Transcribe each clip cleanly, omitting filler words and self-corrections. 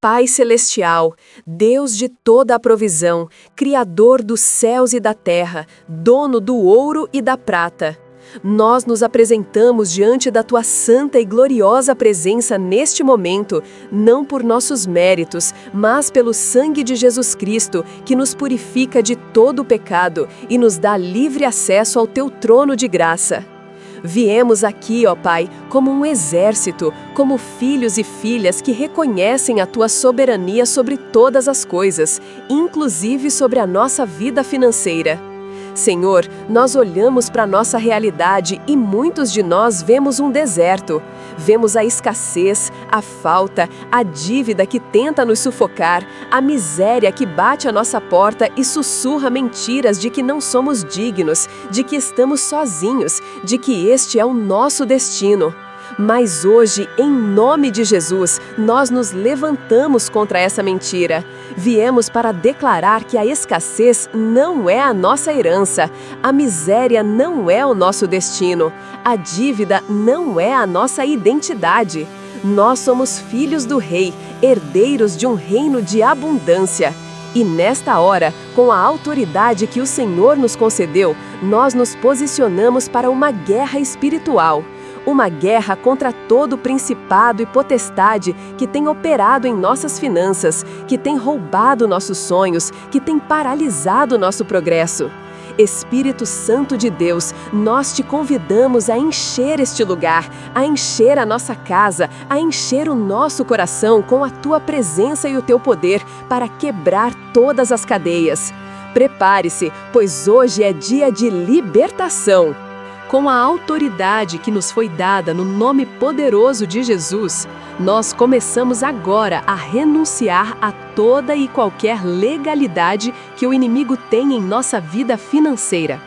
Pai Celestial, Deus de toda a provisão, Criador dos céus e da terra, dono do ouro e da prata, nós nos apresentamos diante da Tua santa e gloriosa presença neste momento, não por nossos méritos, mas pelo sangue de Jesus Cristo, que nos purifica de todo o pecado e nos dá livre acesso ao Teu trono de graça. Viemos aqui, ó Pai, como um exército, como filhos e filhas que reconhecem a Tua soberania sobre todas as coisas, inclusive sobre a nossa vida financeira. Senhor, nós olhamos para a nossa realidade e muitos de nós vemos um deserto. Vemos a escassez, a falta, a dívida que tenta nos sufocar, a miséria que bate à nossa porta e sussurra mentiras de que não somos dignos, de que estamos sozinhos, de que este é o nosso destino. Mas hoje, em nome de Jesus, nós nos levantamos contra essa mentira. Viemos para declarar que a escassez não é a nossa herança, a miséria não é o nosso destino, a dívida não é a nossa identidade. Nós somos filhos do Rei, herdeiros de um reino de abundância. E nesta hora, com a autoridade que o Senhor nos concedeu, nós nos posicionamos para uma guerra espiritual. Uma guerra contra todo principado e potestade que tem operado em nossas finanças, que tem roubado nossos sonhos, que tem paralisado nosso progresso. Espírito Santo de Deus, nós te convidamos a encher este lugar, a encher a nossa casa, a encher o nosso coração com a Tua presença e o Teu poder para quebrar todas as cadeias. Prepare-se, pois hoje é dia de libertação. Com a autoridade que nos foi dada no nome poderoso de Jesus, nós começamos agora a renunciar a toda e qualquer legalidade que o inimigo tem em nossa vida financeira.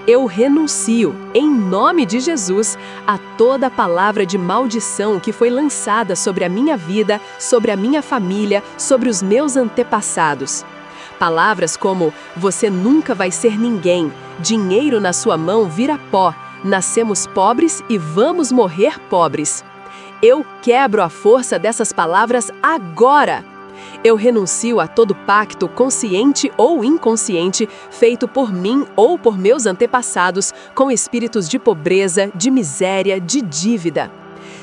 Eu renuncio, em nome de Jesus, a toda palavra de maldição que foi lançada sobre a minha vida, sobre a minha família, sobre os meus antepassados. Palavras como: você nunca vai ser ninguém, dinheiro na sua mão vira pó, nascemos pobres e vamos morrer pobres. Eu quebro a força dessas palavras agora. Eu renuncio a todo pacto, consciente ou inconsciente, feito por mim ou por meus antepassados, com espíritos de pobreza, de miséria, de dívida.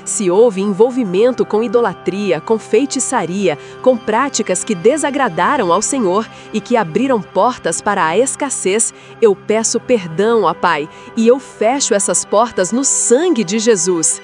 Se houve envolvimento com idolatria, com feitiçaria, com práticas que desagradaram ao Senhor e que abriram portas para a escassez, eu peço perdão, ó Pai, e eu fecho essas portas no sangue de Jesus.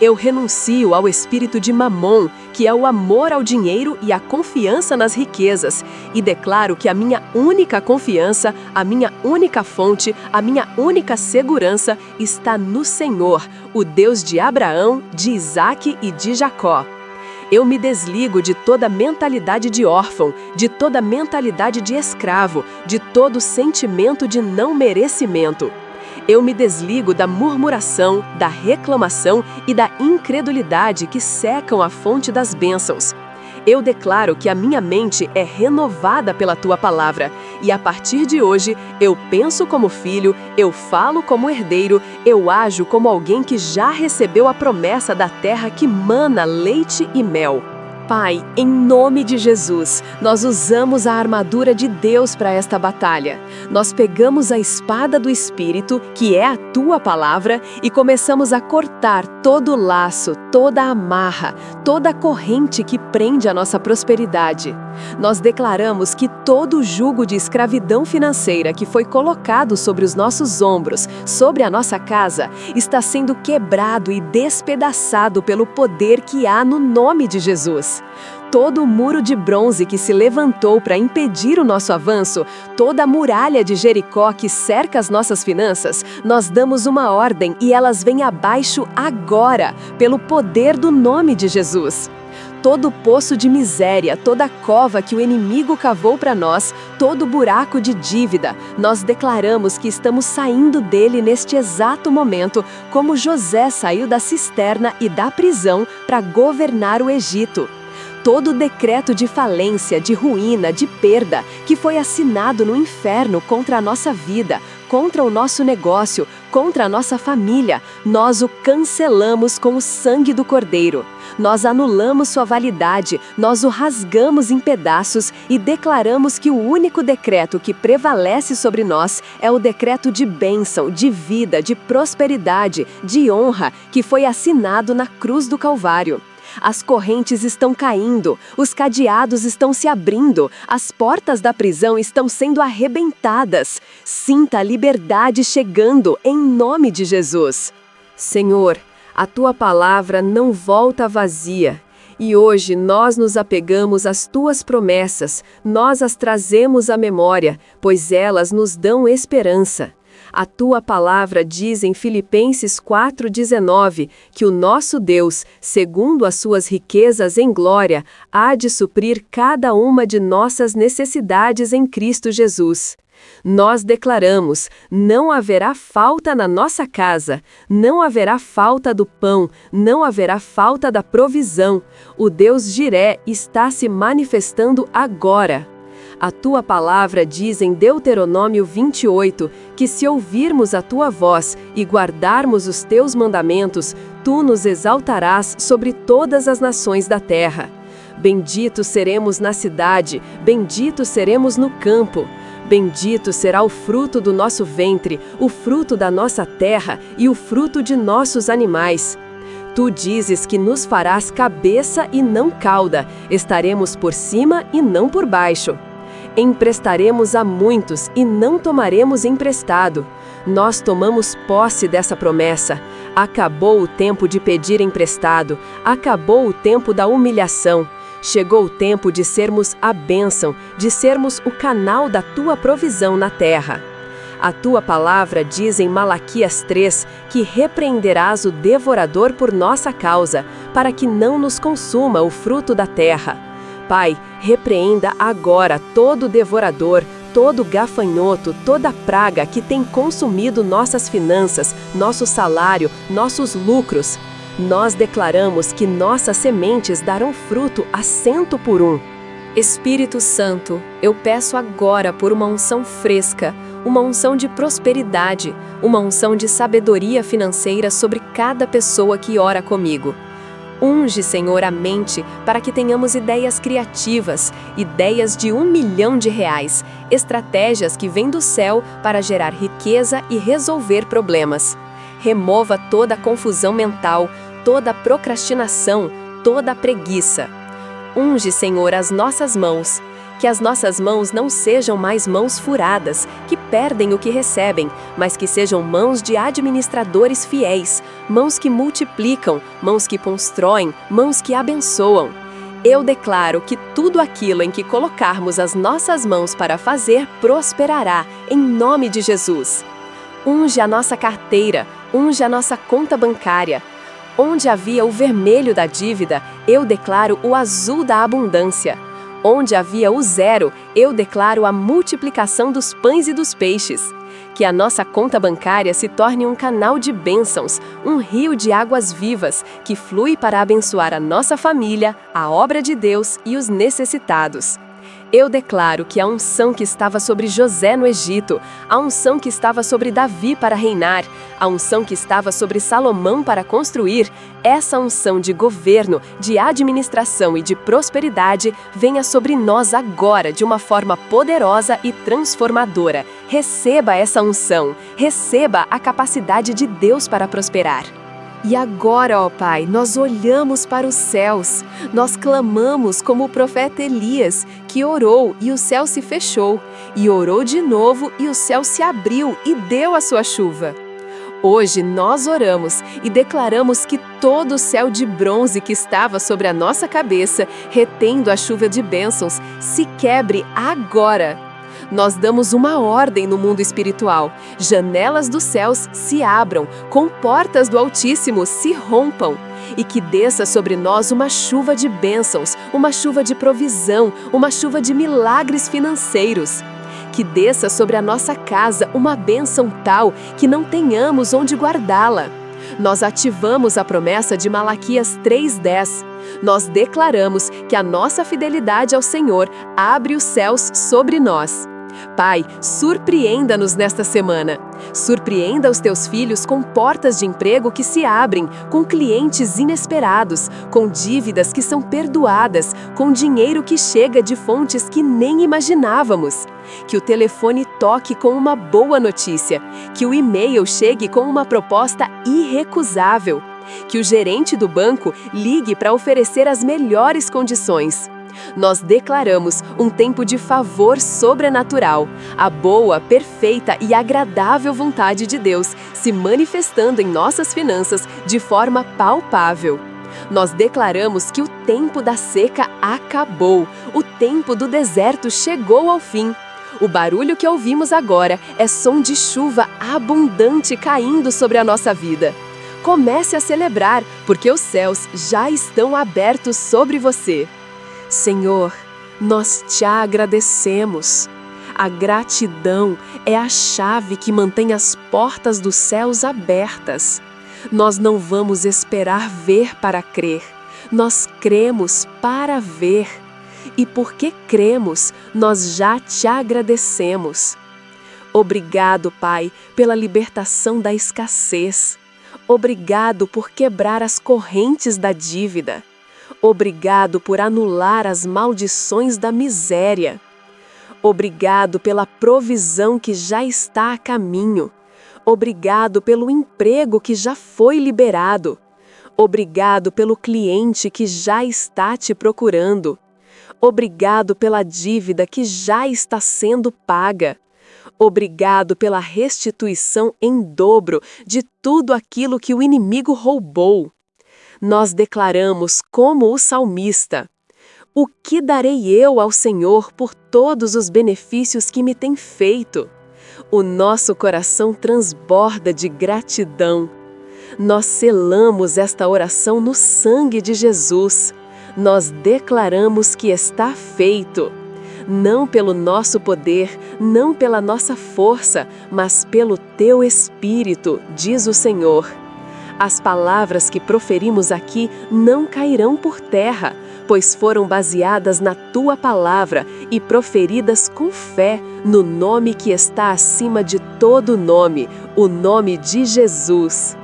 Eu renuncio ao espírito de Mamon, que é o amor ao dinheiro e a confiança nas riquezas, e declaro que a minha única confiança, a minha única fonte, a minha única segurança está no Senhor, o Deus de Abraão, de Isaque e de Jacó. Eu me desligo de toda mentalidade de órfão, de toda mentalidade de escravo, de todo sentimento de não merecimento. Eu me desligo da murmuração, da reclamação e da incredulidade que secam a fonte das bênçãos. Eu declaro que a minha mente é renovada pela Tua palavra, e a partir de hoje eu penso como filho, eu falo como herdeiro, eu ajo como alguém que já recebeu a promessa da terra que mana leite e mel. Pai, em nome de Jesus, nós usamos a armadura de Deus para esta batalha. Nós pegamos a espada do Espírito, que é a Tua palavra, e começamos a cortar todo laço, toda amarra, toda corrente que prende a nossa prosperidade. Nós declaramos que todo jugo de escravidão financeira que foi colocado sobre os nossos ombros, sobre a nossa casa, está sendo quebrado e despedaçado pelo poder que há no nome de Jesus. Todo o muro de bronze que se levantou para impedir o nosso avanço, toda a muralha de Jericó que cerca as nossas finanças, nós damos uma ordem e elas vêm abaixo agora, pelo poder do nome de Jesus. Todo poço de miséria, toda cova que o inimigo cavou para nós, todo buraco de dívida, nós declaramos que estamos saindo dele neste exato momento, como José saiu da cisterna e da prisão para governar o Egito. Todo decreto de falência, de ruína, de perda, que foi assinado no inferno contra a nossa vida, contra o nosso negócio, contra a nossa família, nós o cancelamos com o sangue do Cordeiro. Nós anulamos sua validade, nós o rasgamos em pedaços e declaramos que o único decreto que prevalece sobre nós é o decreto de bênção, de vida, de prosperidade, de honra, que foi assinado na cruz do Calvário. As correntes estão caindo, os cadeados estão se abrindo, as portas da prisão estão sendo arrebentadas. Sinta a liberdade chegando em nome de Jesus. Senhor, a tua palavra não volta vazia. E hoje nós nos apegamos às tuas promessas, nós as trazemos à memória, pois elas nos dão esperança. A tua palavra diz em Filipenses 4,19 que o nosso Deus, segundo as suas riquezas em glória, há de suprir cada uma de nossas necessidades em Cristo Jesus. Nós declaramos, não haverá falta na nossa casa, não haverá falta do pão, não haverá falta da provisão. O Deus Jiré está se manifestando agora. A tua palavra diz em Deuteronômio 28 que se ouvirmos a tua voz e guardarmos os teus mandamentos, tu nos exaltarás sobre todas as nações da terra. Benditos seremos na cidade, benditos seremos no campo. Bendito será o fruto do nosso ventre, o fruto da nossa terra e o fruto de nossos animais. Tu dizes que nos farás cabeça e não cauda, estaremos por cima e não por baixo. Emprestaremos a muitos e não tomaremos emprestado. Nós tomamos posse dessa promessa. Acabou o tempo de pedir emprestado, acabou o tempo da humilhação. Chegou o tempo de sermos a bênção, de sermos o canal da tua provisão na terra. A tua palavra diz em Malaquias 3 que repreenderás o devorador por nossa causa, para que não nos consuma o fruto da terra. Pai, repreenda agora todo devorador, todo gafanhoto, toda praga que tem consumido nossas finanças, nosso salário, nossos lucros. Nós declaramos que nossas sementes darão fruto a 100 por 1. Espírito Santo, eu peço agora por uma unção fresca, uma unção de prosperidade, uma unção de sabedoria financeira sobre cada pessoa que ora comigo. Unge, Senhor, a mente para que tenhamos ideias criativas, ideias de R$1 milhão, estratégias que vêm do céu para gerar riqueza e resolver problemas. Remova toda a confusão mental, toda a procrastinação, toda a preguiça. Unge, Senhor, as nossas mãos. Que as nossas mãos não sejam mais mãos furadas, que perdem o que recebem, mas que sejam mãos de administradores fiéis, mãos que multiplicam, mãos que constroem, mãos que abençoam. Eu declaro que tudo aquilo em que colocarmos as nossas mãos para fazer prosperará, em nome de Jesus. Unge a nossa carteira, unge a nossa conta bancária. Onde havia o vermelho da dívida, eu declaro o azul da abundância. Onde havia o zero, eu declaro a multiplicação dos pães e dos peixes. Que a nossa conta bancária se torne um canal de bênçãos, um rio de águas vivas, que flui para abençoar a nossa família, a obra de Deus e os necessitados. Eu declaro que a unção que estava sobre José no Egito, a unção que estava sobre Davi para reinar, a unção que estava sobre Salomão para construir, essa unção de governo, de administração e de prosperidade venha sobre nós agora de uma forma poderosa e transformadora. Receba essa unção, receba a capacidade de Deus para prosperar. E agora, ó Pai, nós olhamos para os céus, nós clamamos como o profeta Elias, que orou e o céu se fechou, e orou de novo e o céu se abriu e deu a sua chuva. Hoje nós oramos e declaramos que todo o céu de bronze que estava sobre a nossa cabeça, retendo a chuva de bênçãos, se quebre agora. Nós damos uma ordem no mundo espiritual. Janelas dos céus se abram, com portas do Altíssimo se rompam. E que desça sobre nós uma chuva de bênçãos, uma chuva de provisão, uma chuva de milagres financeiros. Que desça sobre a nossa casa uma bênção tal que não tenhamos onde guardá-la. Nós ativamos a promessa de Malaquias 3:10. Nós declaramos que a nossa fidelidade ao Senhor abre os céus sobre nós. Pai, surpreenda-nos nesta semana. Surpreenda os teus filhos com portas de emprego que se abrem, com clientes inesperados, com dívidas que são perdoadas, com dinheiro que chega de fontes que nem imaginávamos. Que o telefone toque com uma boa notícia, que o e-mail chegue com uma proposta irrecusável, que o gerente do banco ligue para oferecer as melhores condições. Nós declaramos um tempo de favor sobrenatural, a boa, perfeita e agradável vontade de Deus se manifestando em nossas finanças de forma palpável. Nós declaramos que o tempo da seca acabou, o tempo do deserto chegou ao fim. O barulho que ouvimos agora é som de chuva abundante caindo sobre a nossa vida. Comece a celebrar, porque os céus já estão abertos sobre você. Senhor, nós te agradecemos. A gratidão é a chave que mantém as portas dos céus abertas. Nós não vamos esperar ver para crer. Nós cremos para ver. E porque cremos, nós já te agradecemos. Obrigado, Pai, pela libertação da escassez. Obrigado por quebrar as correntes da dívida. Obrigado por anular as maldições da miséria. Obrigado pela provisão que já está a caminho. Obrigado pelo emprego que já foi liberado. Obrigado pelo cliente que já está te procurando. Obrigado pela dívida que já está sendo paga. Obrigado pela restituição em dobro de tudo aquilo que o inimigo roubou. Nós declaramos como o salmista: o que darei eu ao Senhor por todos os benefícios que me tem feito? O nosso coração transborda de gratidão. Nós selamos esta oração no sangue de Jesus. Nós declaramos que está feito. Não pelo nosso poder, não pela nossa força, mas pelo teu Espírito, diz o Senhor. As palavras que proferimos aqui não cairão por terra, pois foram baseadas na tua palavra e proferidas com fé no nome que está acima de todo nome, o nome de Jesus.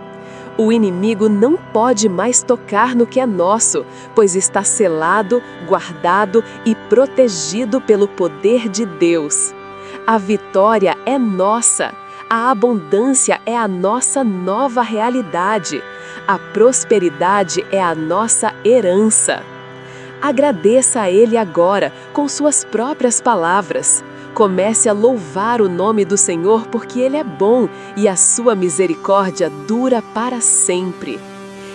O inimigo não pode mais tocar no que é nosso, pois está selado, guardado e protegido pelo poder de Deus. A vitória é nossa. A abundância é a nossa nova realidade. A prosperidade é a nossa herança. Agradeça a Ele agora, com suas próprias palavras. Comece a louvar o nome do Senhor porque Ele é bom e a sua misericórdia dura para sempre.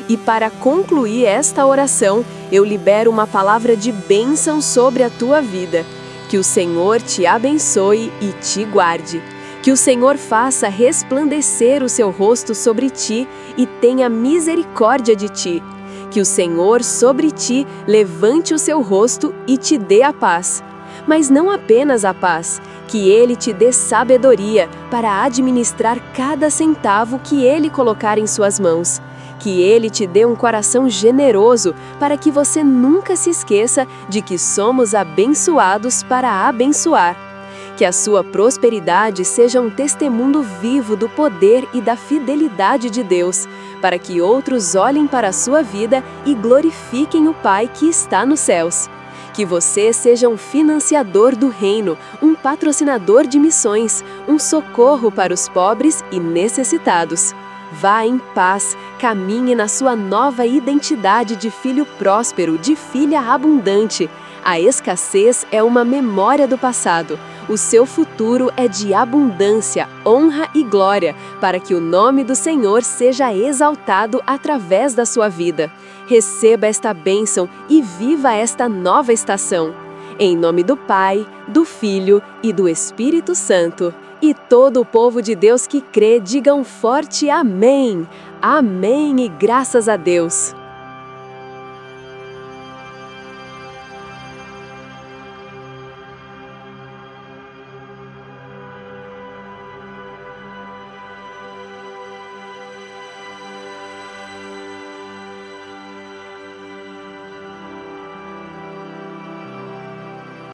E para concluir esta oração, eu libero uma palavra de bênção sobre a tua vida. Que o Senhor te abençoe e te guarde. Que o Senhor faça resplandecer o seu rosto sobre ti e tenha misericórdia de ti. Que o Senhor sobre ti levante o seu rosto e te dê a paz. Mas não apenas a paz, que Ele te dê sabedoria para administrar cada centavo que Ele colocar em suas mãos. Que Ele te dê um coração generoso para que você nunca se esqueça de que somos abençoados para abençoar. Que a sua prosperidade seja um testemunho vivo do poder e da fidelidade de Deus, para que outros olhem para a sua vida e glorifiquem o Pai que está nos céus. Que você seja um financiador do reino, um patrocinador de missões, um socorro para os pobres e necessitados. Vá em paz, caminhe na sua nova identidade de filho próspero, de filha abundante. A escassez é uma memória do passado. O seu futuro é de abundância, honra e glória, para que o nome do Senhor seja exaltado através da sua vida. Receba esta bênção e viva esta nova estação. Em nome do Pai, do Filho e do Espírito Santo. E todo o povo de Deus que crê, diga um forte amém. Amém e graças a Deus.